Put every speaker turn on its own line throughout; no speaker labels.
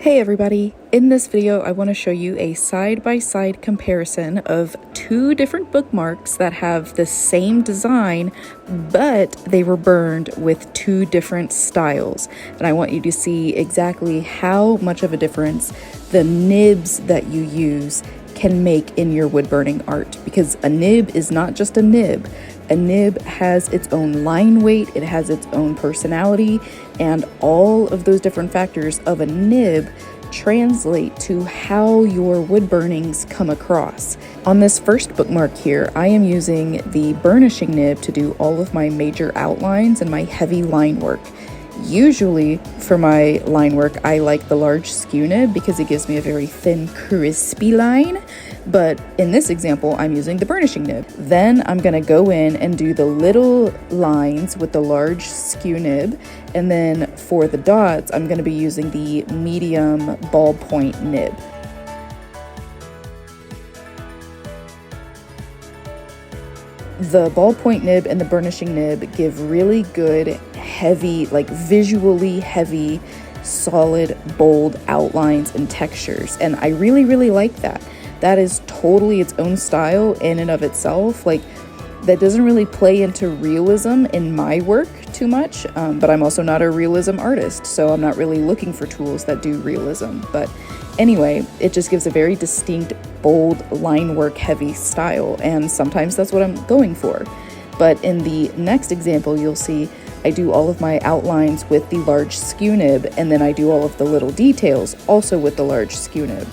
Hey everybody! In this video I want to show you a side-by-side comparison of two different bookmarks that have the same design, but they were burned with two different styles. And I want you to see exactly how much of a difference the nibs that you use can make in your wood burning art, because a nib is not just a nib. A nib has its own line weight, it has its own personality, and all of those different factors of a nib translate to how your wood burnings come across. On this first bookmark here, I am using the burnishing nib to do all of my major outlines and my heavy line work. Usually for my line work, I like the large skew nib because it gives me a very thin, crispy line. But in this example, I'm using the burnishing nib. Then I'm gonna go in and do the little lines with the large skew nib. And then for the dots, I'm gonna be using the medium ballpoint nib. The ballpoint nib and the burnishing nib give really good, heavy, like visually heavy, solid, bold outlines and textures. And I really like that. That is totally its own style in and of itself. Like, that doesn't really play into realism in my work too much, but I'm also not a realism artist, so I'm not really looking for tools that do realism. But anyway, it just gives a very distinct, bold, line work heavy style, and sometimes that's what I'm going for. But in the next example, you'll see I do all of my outlines with the large skew nib, and then I do all of the little details also with the large skew nib.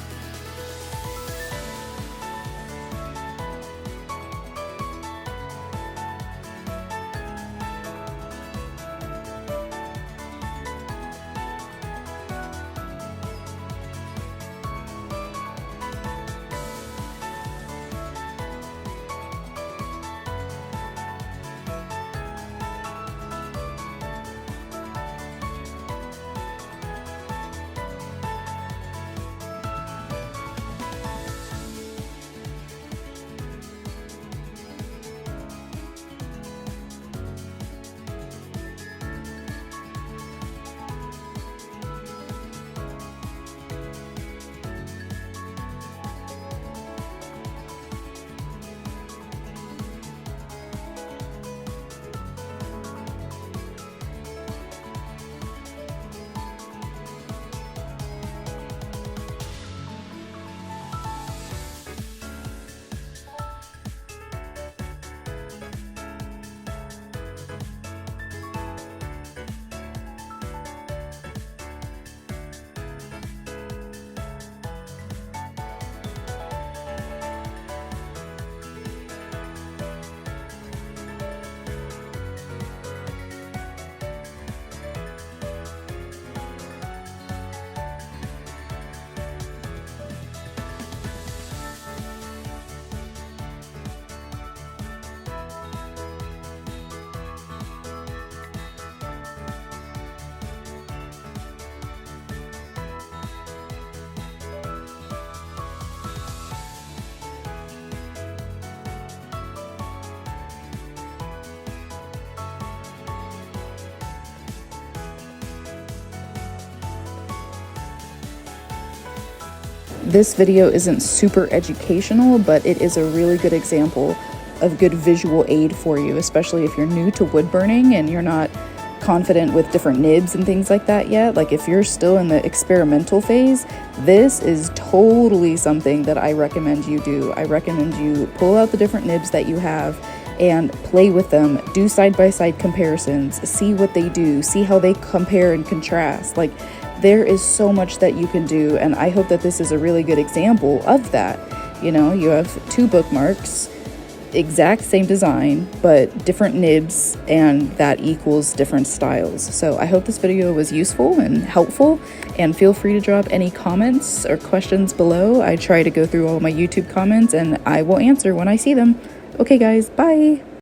This video isn't super educational, but it is a really good example of good visual aid for you, especially if you're new to wood burning and you're not confident with different nibs and things like that yet. Like, if you're still in the experimental phase, this is totally something that I recommend you do. I recommend you pull out the different nibs that you have and play with them, do side-by-side comparisons, see what they do, see how they compare and contrast. Like, there is so much that you can do, and I hope that this is a really good example of that. You know, you have two bookmarks, exact same design, but different nibs, and that equals different styles. So I hope this video was useful and helpful, and feel free to drop any comments or questions below. I try to go through all my YouTube comments, and I will answer when I see them. Okay guys, bye!